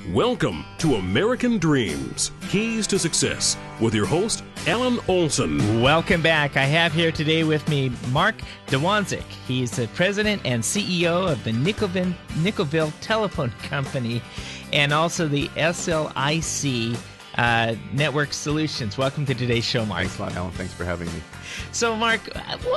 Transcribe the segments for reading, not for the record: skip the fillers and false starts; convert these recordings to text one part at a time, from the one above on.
Welcome to American Dreams, Keys to Success, with your host, Alan Olson. Welcome back. I have here today with me Mark Dwanczyk. He's the president and CEO of the Nickelville Telephone Company and also the SLIC Network Solutions. Welcome to today's show, Mark. Thanks a lot, Alan. Thanks for having me. So, Mark,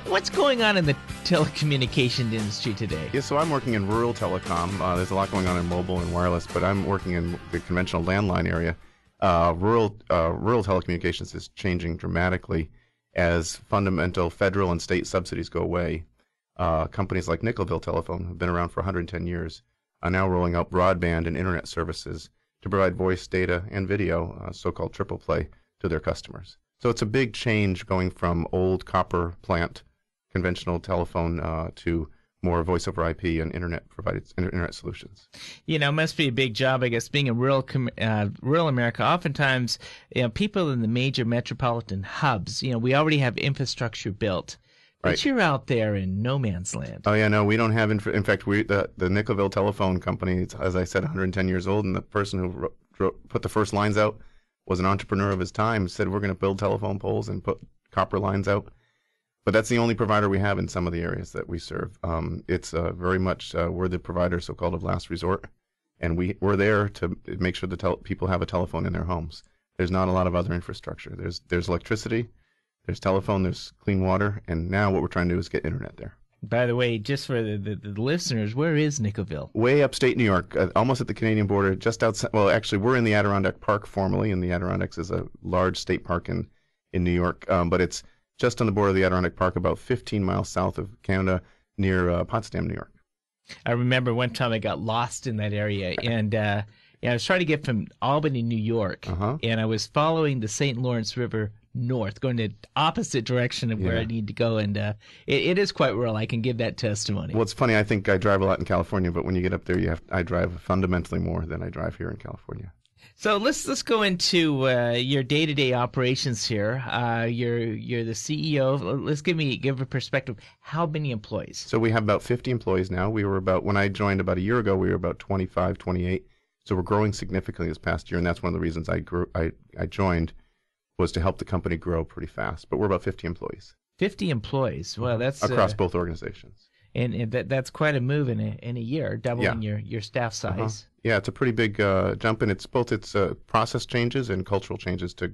what's going on in the telecommunication industry today? Yeah, so I'm working in rural telecom. There's a lot going on in mobile and wireless, but I'm working in the conventional landline area. Rural telecommunications is changing dramatically as fundamental federal and state subsidies go away. Companies like Nickelville Telephone have been around for 110 years, are now rolling out broadband and internet services to provide voice, data, and video, so-called triple play, to their customers. So it's a big change going from old copper plant, conventional telephone, to more voice over IP and internet-provided internet solutions. You know, it must be a big job, I guess, being in rural America. Oftentimes, people in the major metropolitan hubs, we already have infrastructure built. But Right. You're out there in no man's land. Oh, yeah, no, we don't have, in fact, the Nickelville Telephone Company, it's, as I said, 110 years old, and the person who put the first lines out was an entrepreneur of his time, said we're going to build telephone poles and put copper lines out. But that's the only provider we have in some of the areas that we serve. It's very much, we're the provider, so-called, of last resort, and we're there to make sure people have a telephone in their homes. There's not a lot of other infrastructure. There's electricity, there's telephone, there's clean water, and now what we're trying to do is get internet there. By the way, just for the listeners, where is Nickelville? Way upstate New York, almost at the Canadian border, just outside. Well, actually, we're in the Adirondack Park formerly, and the Adirondacks is a large state park in New York. But it's just on the border of the Adirondack Park, about 15 miles south of Canada, near Potsdam, New York. I remember one time I got lost in that area, and I was trying to get from Albany, New York, and I was following the St. Lawrence River north, going the opposite direction of where I need to go, and it is quite rural. I can give that testimony. Well, it's funny. I think I drive a lot in California, but when you get up there, I drive fundamentally more than I drive here in California. So let's go into your day-to-day operations here. You're the CEO. Let's give a perspective. How many employees? So we have about 50 employees now. When I joined about a year ago, we were about 25, 28. So we're growing significantly this past year, and that's one of the reasons I joined, was to help the company grow pretty fast. But we're about 50 employees. 50 employees. Well, that's across both organizations. And that's quite a move in a year, doubling your staff size. Yeah, it's a pretty big jump, and it's both process changes and cultural changes to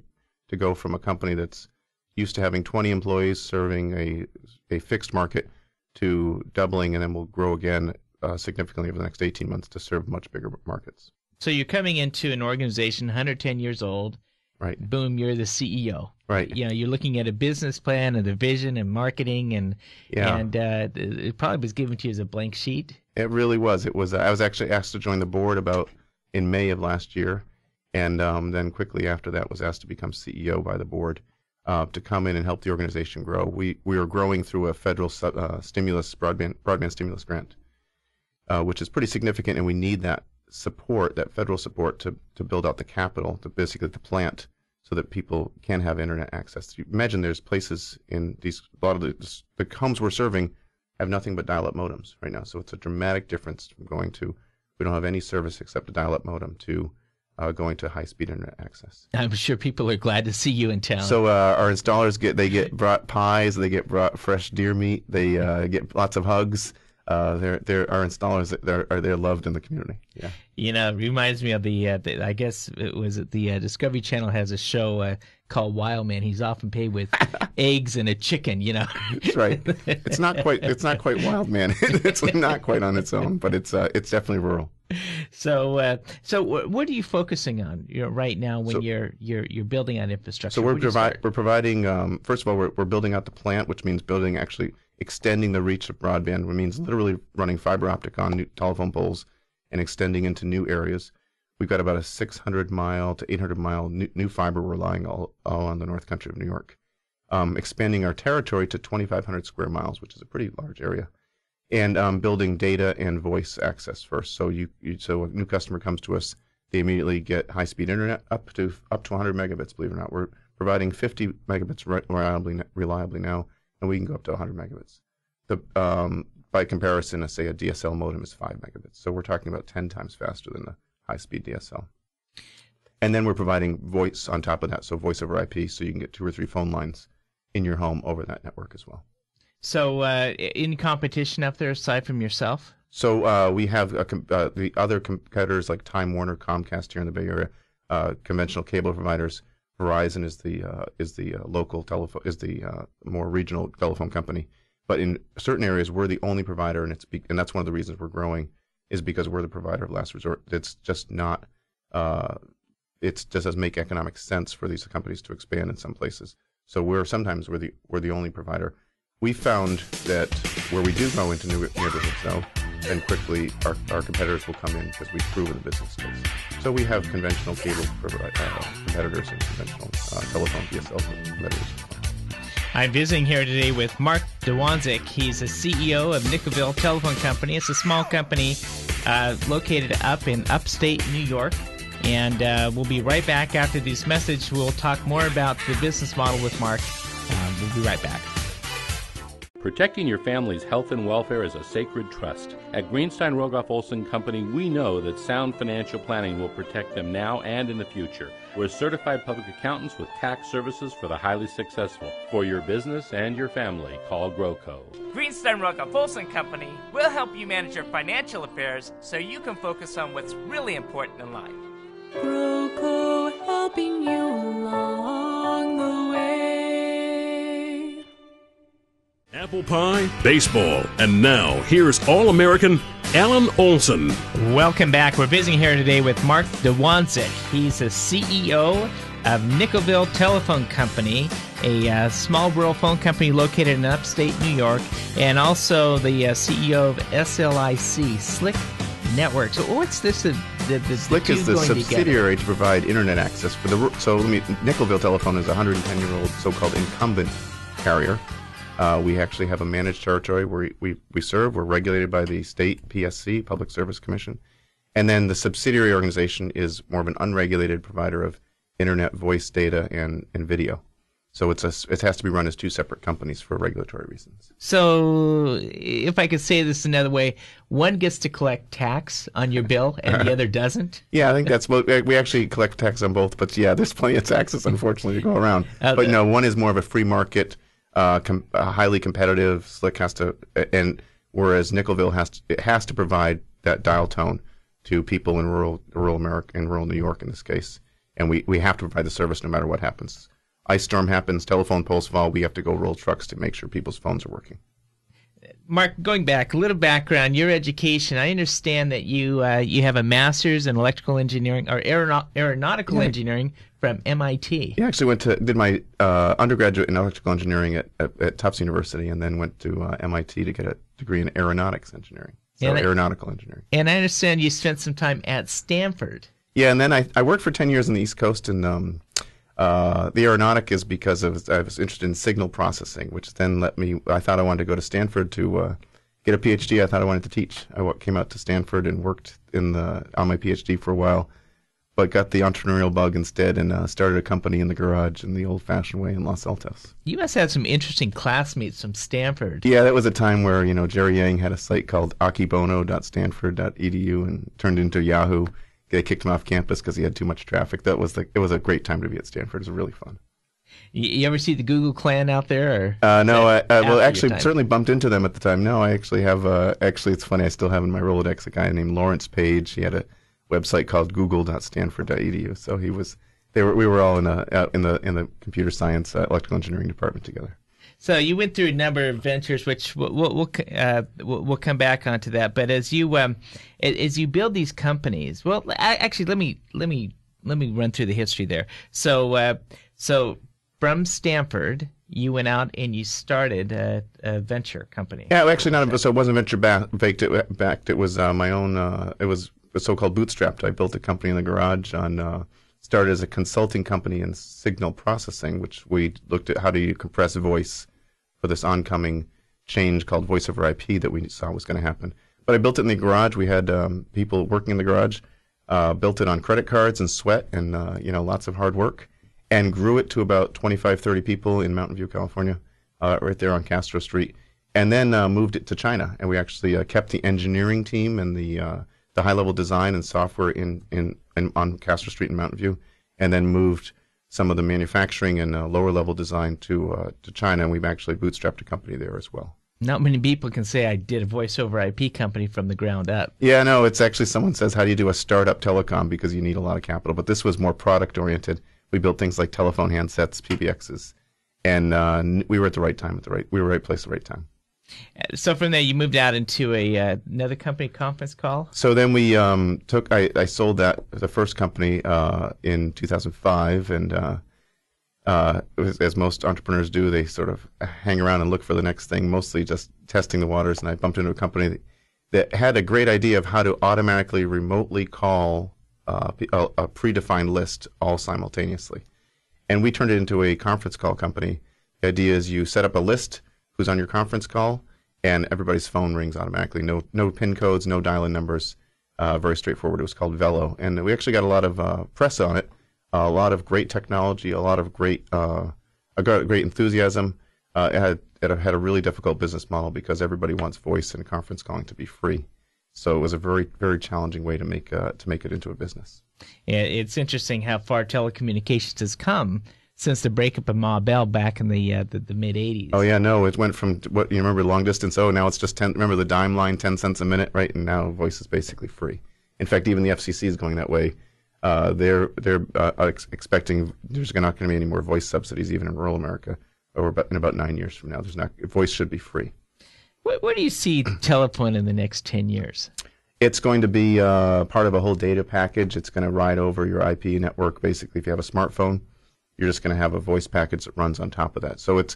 go from a company that's used to having 20 employees serving a fixed market to doubling, and then we'll grow again significantly over the next 18 months to serve much bigger markets. So you're coming into an organization 110 years old. Right. Boom, you're the CEO. Right. You're looking at a business plan and the vision and marketing, and it probably was given to you as a blank sheet. It really was. It was. I was actually asked to join the board in May of last year, and then quickly after that was asked to become CEO by the board to come in and help the organization grow. We were growing through a federal stimulus broadband stimulus grant, which is pretty significant, and we need that support, that federal support, to build out the capital, to basically the plant, so that people can have internet access. You imagine there's places in a lot of the homes we're serving have nothing but dial-up modems right now. So it's a dramatic difference from going to, we don't have any service except a dial-up modem, to going to high-speed internet access. I'm sure people are glad to see you in town. So our installers get brought pies, they get brought fresh deer meat, they get lots of hugs. Our installers, they're loved in the community. Yeah. It reminds me of the I guess it was the Discovery Channel has a show called Wild Man. He's often paid with eggs and a chicken. That's right. It's not quite Wild Man. It's not quite on its own, but it's definitely rural. So what are you focusing on right now when you're building out infrastructure? So we're providing first of all, we're building out the plant, which means actually extending the reach of broadband, which means literally running fiber optic on new telephone poles and extending into new areas. We've got about a 600-mile to 800-mile new fiber relying all on the North Country of New York, expanding our territory to 2,500 square miles, which is a pretty large area, and building data and voice access first. So so a new customer comes to us, they immediately get high-speed internet up to 100 megabits. Believe it or not, we're providing 50 megabits reliably now, and we can go up to 100 megabits. By comparison, say a DSL modem is 5 megabits. So we're talking about 10 times faster than the high-speed DSL. And then we're providing voice on top of that, so voice over IP, so you can get 2 or 3 phone lines in your home over that network as well. So in competition up there aside from yourself? So we have the other competitors like Time Warner, Comcast here in the Bay Area, conventional cable providers. Verizon is the local telephone, is the more regional telephone company. But in certain areas, we're the only provider, and that's one of the reasons we're growing, is because we're the provider of last resort. It's just not. It just doesn't make economic sense for these companies to expand in some places. So we're the only provider. We found that where we do go into new neighborhoods, though, then quickly our competitors will come in because we've proven the business case. So we have conventional cable competitors and conventional telephone DSL competitors. I'm visiting here today with Mark Dwanczyk. He's the CEO of Nickelville Telephone Company. It's a small company located up in upstate New York. And we'll be right back after this message. We'll talk more about the business model with Mark. We'll be right back. Protecting your family's health and welfare is a sacred trust. At Greenstein Rogoff Olson Company, we know that sound financial planning will protect them now and in the future. We're certified public accountants with tax services for the highly successful. For your business and your family, call GrowCo. Greenstein Rogoff Olson Company will help you manage your financial affairs so you can focus on what's really important in life. GrowCo, helping you along the way. Apple pie, baseball, and now here's All-American Alan Olson. Welcome back. We're visiting here today with Mark Dwanczyk. He's the CEO of Nickelville Telephone Company, a small rural phone company located in upstate New York, and also the CEO of SLIC, Slick Network. So what's this? Slick is the subsidiary to provide internet access for the. So Nickelville Telephone is a 110-year-old so-called incumbent carrier. We actually have a managed territory where we serve. We're regulated by the state PSC, Public Service Commission. And then the subsidiary organization is more of an unregulated provider of internet, voice, data, and video. So it has to be run as 2 separate companies for regulatory reasons. So if I could say this another way, one gets to collect tax on your bill and the other doesn't? Yeah, I think that's what we actually collect tax on both. But yeah, there's plenty of taxes, unfortunately, to go around. But no, one is more of a free market, highly competitive. Slick has to, and whereas Nickelville has to provide that dial tone to people in rural America, in rural New York in this case, and we have to provide the service no matter what happens. Ice storm happens, telephone poles fall, we have to go roll trucks to make sure people's phones are working. Mark, going back, a little background, your education, I understand that you have a master's in electrical engineering or aeronautical engineering from MIT. Yeah, I actually did my undergraduate in electrical engineering at Tufts University, and then went to MIT to get a degree in aeronautics engineering, aeronautical engineering. And I understand you spent some time at Stanford. Yeah, and then I worked for 10 years on the East Coast, and the aeronautic is because I was interested in signal processing, which then I thought I wanted to go to Stanford to get a PhD. I thought I wanted to teach. I came out to Stanford and worked on my PhD for a while, but got the entrepreneurial bug instead and started a company in the garage in the old-fashioned way in Los Altos. You must have some interesting classmates from Stanford. Yeah, that was a time where Jerry Yang had a site called akibono.stanford.edu and turned into Yahoo. They kicked him off campus because he had too much traffic. It was a great time to be at Stanford. It was really fun. You ever see the Google clan out there? No, well, actually, certainly bumped into them at the time. No, I actually have. Actually, it's funny. I still have in my Rolodex a guy named Lawrence Page. He had a website called google.stanford.edu. So we were all in the computer science electrical engineering department together. So you went through a number of ventures, which we'll come back onto that. But as you build these companies, well, actually, let me run through the history there. So from Stanford, you went out and you started a venture company. Yeah, actually, so it wasn't venture backed. It was my own. It was so-called bootstrapped. I built a company in the garage started as a consulting company in signal processing, which we looked at how do you compress voice for this oncoming change called voice over IP that we saw was going to happen. But I built it in the garage. We had people working in the garage, built it on credit cards and sweat and lots of hard work, and grew it to about 25, 30 people in Mountain View, California, right there on Castro Street, and then moved it to China. And we actually kept the engineering team and the the high-level design and software on Castro Street in Mountain View, and then moved some of the manufacturing and lower-level design to China, and we've actually bootstrapped a company there as well. Not many people can say I did a voice-over IP company from the ground up. Yeah, no, it's actually someone says, how do you do a startup telecom, because you need a lot of capital. But this was more product-oriented. We built things like telephone handsets, PBXs, and we were at the right time, we were right place at the right time. So from there, you moved out into another company conference call? So then we I sold the first company in 2005, and as most entrepreneurs do, they sort of hang around and look for the next thing, mostly just testing the waters. And I bumped into a company that had a great idea of how to automatically remotely call a predefined list all simultaneously. And we turned it into a conference call company. The idea is you set up a list who's on your conference call, and everybody's phone rings automatically. No PIN codes, no dial-in numbers. Very straightforward. It was called Velo, and we actually got a lot of press on it. A lot of great technology, a lot of great enthusiasm. It had a really difficult business model because everybody wants voice and conference calling to be free. So it was a very, very challenging way to make it into a business. Yeah, it's interesting how far telecommunications has come since the breakup of Ma Bell back in the mid '80s. Oh yeah, no, it went from what you remember long distance. Oh, now it's just 10. Remember the dime line, 10 cents a minute, right? And now voice is basically free. In fact, even the FCC is going that way. They're expecting there's not going to be any more voice subsidies even in rural America in about 9 years from now. Voice should be free. Where do you see telephone in the next 10 years? It's going to be part of a whole data package. It's going to ride over your IP network. Basically, if you have a smartphone, you're just going to have a voice package that runs on top of that. So it's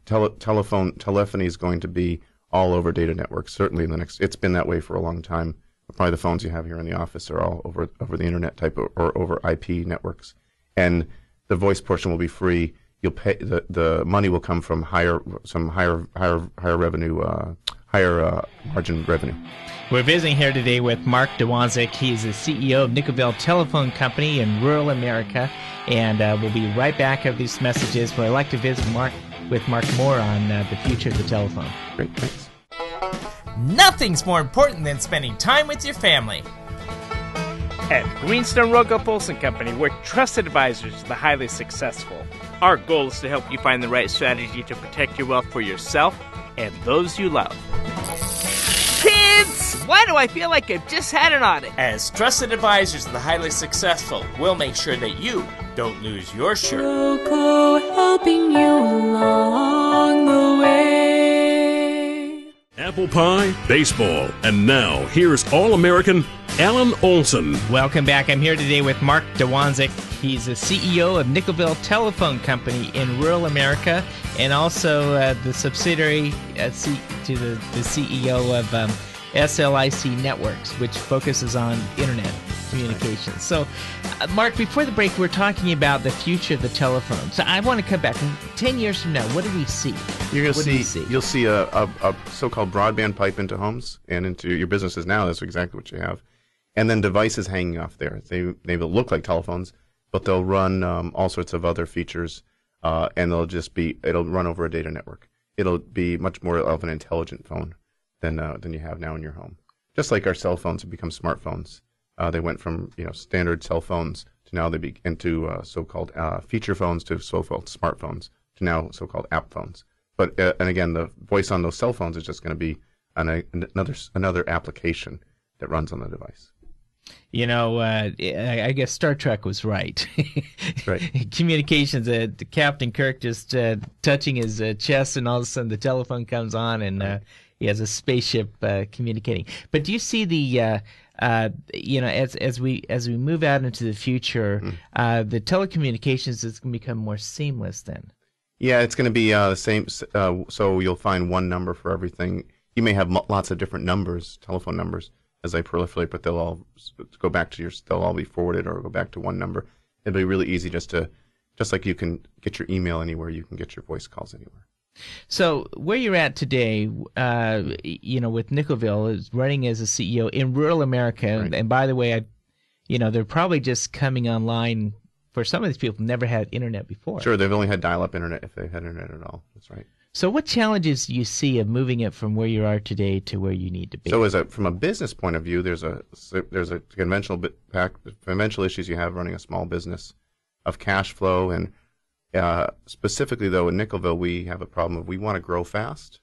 telephony is going to be all over data networks. Certainly, it's been that way for a long time. Probably the phones you have here in the office are all over the internet type or over IP networks, and the voice portion will be free. You'll pay the money will come from higher revenue, higher margin revenue. We're visiting here today with Mark Dwanczyk. He's the CEO of Nickelville Telephone Company in rural America, and we'll be right back after these messages. But I'd like to visit with Mark more on the future of the telephone. Great, thanks. Nothing's more important than spending time with your family. At Greenstone Rogoff Olson Company, we're trusted advisors to the highly successful. Our goal is to help you find the right strategy to protect your wealth for yourself and those you love. Kids, why do I feel like I've just had an audit? As trusted advisors to the highly successful, we'll make sure that you don't lose your shirt. Roco helping you along the way. Apple pie, baseball, and now here's All-American Alan Olson. Welcome back. I'm here today with Mark Dwanczyk. He's the CEO of Nickelville Telephone Company in rural America, and also the subsidiary to the CEO of SLIC Networks, which focuses on internet communications. So, Mark, before the break, we're talking about the future of the telephone. So I want to come back. 10 years from now, what do we see? You'll see a so-called broadband pipe into homes and into your businesses now. That's exactly what you have. And then devices hanging off there. They will look like telephones, but they'll run all sorts of other features, and it'll run over a data network. It'll be much more of an intelligent phone than you have now in your home. Just like our cell phones have become smartphones. They went from standard cell phones to now into so-called feature phones to so-called smartphones to now so-called app phones. But and again, the voice on those cell phones is just going to be another application that runs on the device. I guess Star Trek was right. Right. Communications, Captain Kirk just touching his chest, and all of a sudden the telephone comes on, and he has a spaceship communicating. But do you see the as we move out into the future, the telecommunications is going to become more seamless then? Yeah, it's going to be the same. So you'll find one number for everything. You may have lots of different numbers, telephone numbers, as they proliferate, but they'll all go back to they'll all be forwarded or go back to one number. It'll be really easy just like you can get your email anywhere, you can get your voice calls anywhere. So where you're at today, with Nickelville is running as a CEO in rural America, Right. and by the way, they're probably just coming online. For some of these people, never had internet before. Sure, they've only had dial-up internet if they've had internet at all. That's right. So what challenges do you see of moving it from where you are today to where you need to be? So from a business point of view, there's a conventional issues you have running a small business of cash flow, and specifically though in Nickelville we have a problem of we want to grow fast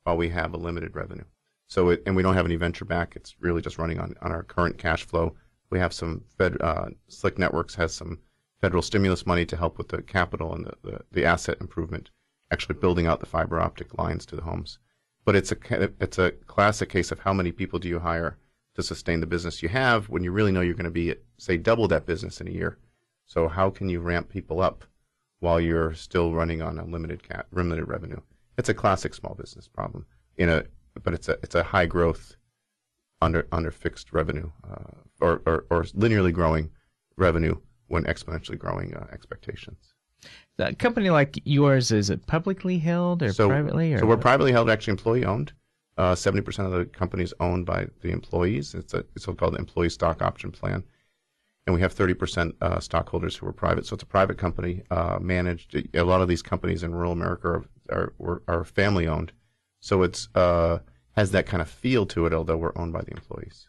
while we have a limited revenue. And we don't have any venture back. It's really just running on our current cash flow. We have some Slick Networks has some federal stimulus money to help with the capital and the asset improvement, actually building out the fiber optic lines to the homes. But it's a classic case of how many people do you hire to sustain the business you have when you really know you're going to be at, say, double that business in a year. So how can you ramp people up while you're still running on a limited revenue? It's a classic small business problem. But it's a high growth under fixed revenue or linearly growing revenue when exponentially growing expectations. A company like yours, is it publicly held or privately? Or so we're privately held, actually employee owned. 70% of the company is owned by the employees. It's a so-called employee stock option plan. And we have 30% stockholders who are private. So it's a private company managed. A lot of these companies in rural America are family owned. So it's has that kind of feel to it, although we're owned by the employees.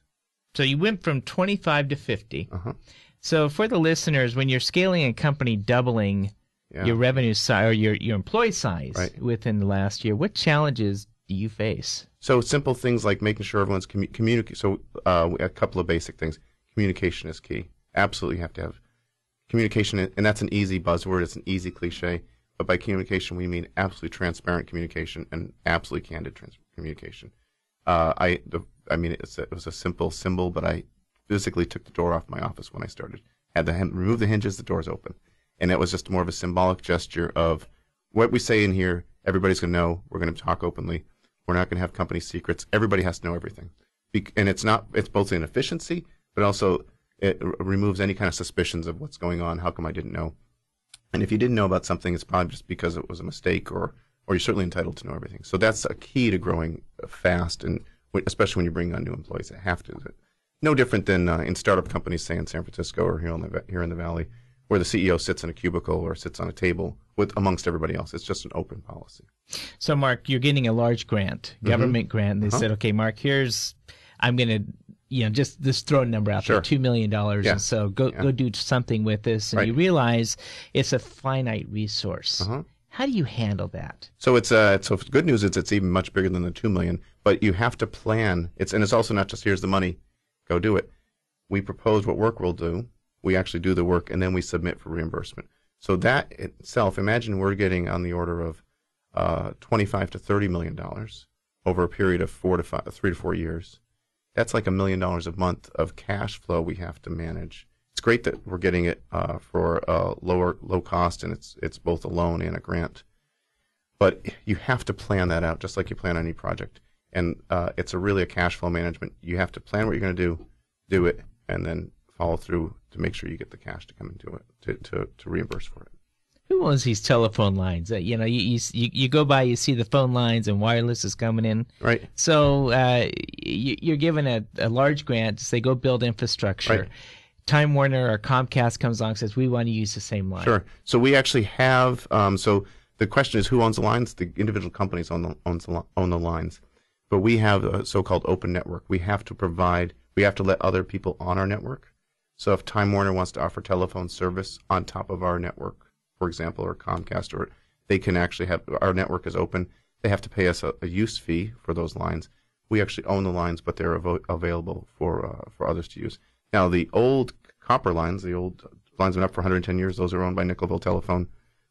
So you went from 25 to 50. Uh-huh. So for the listeners, when you're scaling a company, doubling your revenue size or your employee size within the last year, what challenges do you face? So simple things like making sure everyone's communicate. So a couple of basic things. Communication is key. Absolutely have to have communication, and that's an easy buzzword. It's an easy cliche. But by communication, we mean absolutely transparent communication and absolutely candid communication. It was a simple symbol, but I physically took the door off my office when I started. Had to remove the hinges, the door's open. And it was just more of a symbolic gesture of what we say in here, everybody's going to know. We're going to talk openly. We're not going to have company secrets. Everybody has to know everything. And it's both an efficiency, but also it removes any kind of suspicions of what's going on. How come I didn't know? And if you didn't know about something, it's probably just because it was a mistake, or you're certainly entitled to know everything. So that's a key to growing fast, and especially when you bring on new employees that have to. No different than in startup companies, say in San Francisco or here in the Valley, where the CEO sits in a cubicle or sits on a table amongst everybody else. It's just an open policy. So, Mark, you're getting a large grant, government grant, and they said, okay, Mark, I'm going to just throw a number out there, $2 million, and so go do something with this, and you realize it's a finite resource. How do you handle that? So so the good news is it's even much bigger than the $2 million, but you have to plan. It's also not just here's the money, go do it. We propose what work we'll do. We actually do the work, and then we submit for reimbursement. So that itself, imagine we're getting on the order of $25 to $30 million over a period of 3 to 4 years. That's like $1 million a month of cash flow we have to manage. It's great that we're getting it for low cost, and it's both a loan and a grant. But you have to plan that out, just like you plan any project. And it's really a cash flow management. You have to plan what you're going to do it, and then follow through to make sure you get the cash to come into it to reimburse for it. Who owns these telephone lines? You go by, you see the phone lines, and wireless is coming in. Right. So you're given a large grant to say go build infrastructure. Right. Time Warner or Comcast comes along and says we want to use the same line. Sure. So we actually have. So the question is who owns the lines? The individual companies own the lines, but we have a so-called open network. We have to let other people on our network. So if Time Warner wants to offer telephone service on top of our network, for example, or Comcast, or they can actually have, our network is open. They have to pay us a use fee for those lines. We actually own the lines, but they're available for others to use. Now, the old copper lines, the old lines have been up for 110 years. Those are owned by Nickelville Telephone.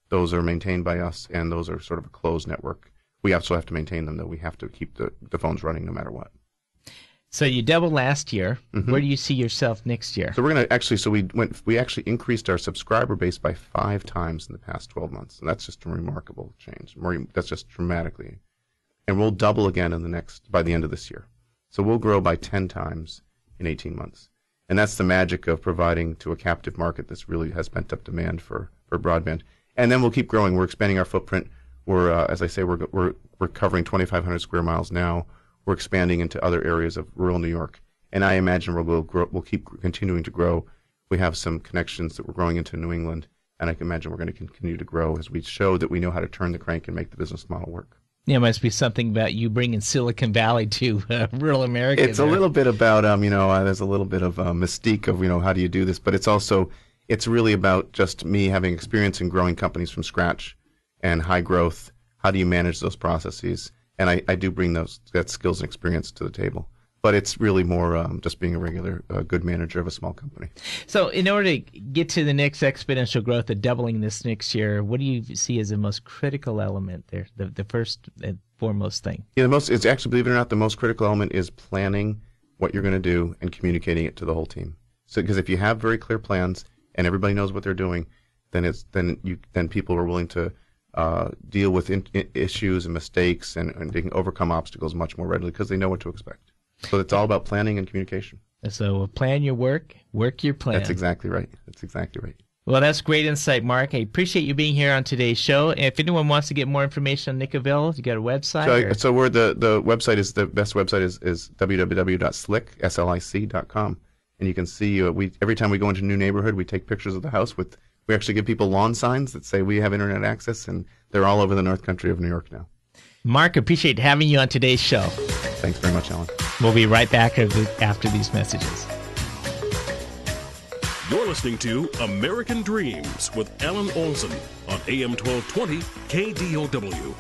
Those are maintained by us, and those are sort of a closed network. We also have to maintain them, though. We have to keep the phones running no matter what. So you doubled last year. Where do you see yourself next year? So we're going to actually, we actually increased our subscriber base by 5 times in the past 12 months. And that's just a remarkable change. That's just dramatically. And we'll double again by the end of this year. So we'll grow by 10 times in 18 months. And that's the magic of providing to a captive market that's really has pent up demand for broadband. And then we'll keep growing. We're expanding our footprint. We're, as I say, we're covering 2,500 square miles now. We're expanding into other areas of rural New York, and I imagine we'll keep continuing to grow. We have some connections that we're growing into New England, and I can imagine we're going to continue to grow as we show that we know how to turn the crank and make the business model work. Yeah, it must be something about you bringing Silicon Valley to rural America. It's a little bit about, there's a little bit of mystique of, how do you do this? But it's really about just me having experience in growing companies from scratch and high growth. How do you manage those processes? And I do bring that skills and experience to the table. But it's really more just being a regular good manager of a small company. So in order to get to the next exponential growth of doubling this next year, what do you see as the most critical element there, the first and foremost thing? Yeah, it's actually, believe it or not, the most critical element is planning what you're going to do and communicating it to the whole team. So because if you have very clear plans and everybody knows what they're doing, then people are willing to deal with issues and mistakes and they can overcome obstacles much more readily because they know what to expect. So it's all about planning and communication. So plan your work your plan. That's exactly right. Well, that's great insight, Mark. I appreciate you being here on today's show. And if anyone wants to get more information on Nicaville, you got a website? So we're the website is the best website is www.slic.com, and you can see every time we go into a new neighborhood, we take pictures of the house we actually give people lawn signs that say we have internet access, and they're all over the North Country of New York now. Mark, appreciate having you on today's show. Thanks very much, Alan. We'll be right back after these messages. You're listening to American Dreams with Alan Olson on AM 1220 KDOW.